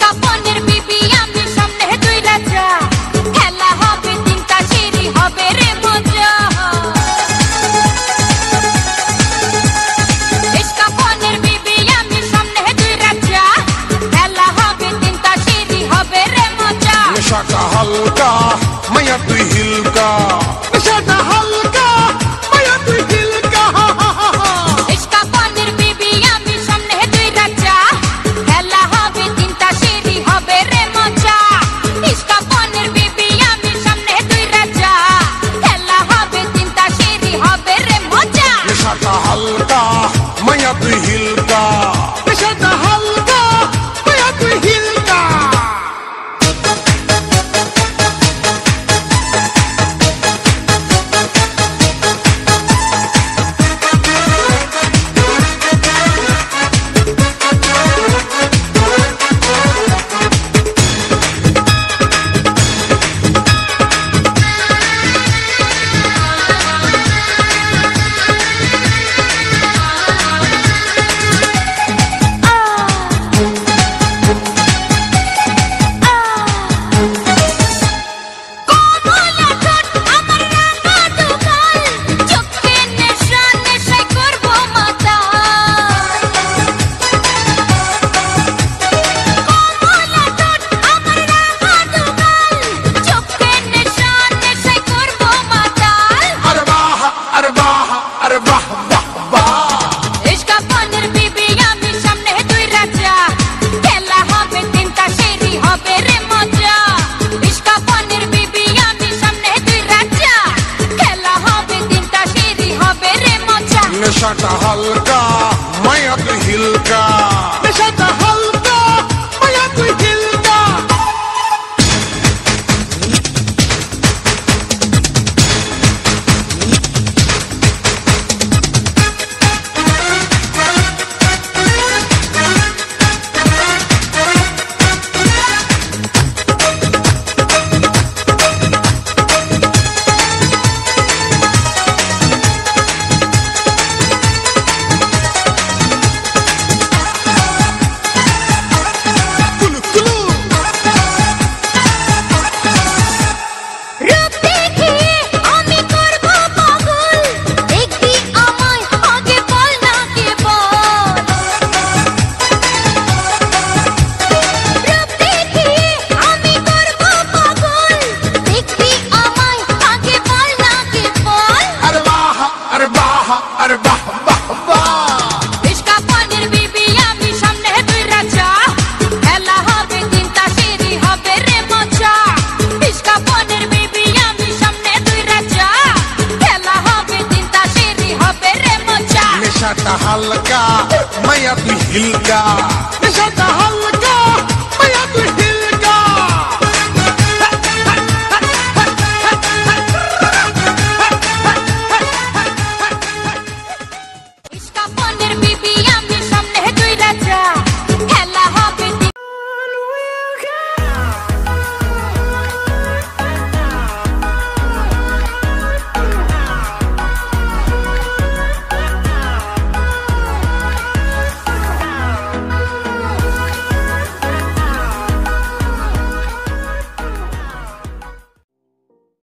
ইশকা পনের বিবি আমি সামনে দুই রাজা খেলা হবে তিনটা সিঁড়ি হবে রে মজা ইশকা পনের বিবি আমি সামনে দুই রাজা খেলা হবে তিনটা সিঁড়ি হবে রে মজা নেশাটা হালকা মায়া তুই হিলকা নেশাটা হালকা মায়া তুই হিলকা ইশকা পনের বিবি আমি সামনে দুই রাজা খেলা হবে তিনটা সিঁড়ি হবে রে মজা ইশকা পনের বিবি আমি সামনে দুই রাজা খেলা হবে তিনটা সিঁড়ি হবে রে মজা নেশাটা হালকা মায়া তুই হিলকা নেশাটা হালকা মায়া তুই হিলকা নেশাটা হালকা মায়া তুই হিলকা নেশাটা হালকা মায়া তুই হিলকা নেশাটা হালকা মায়া তুই হিলকা নেশাটা হালকা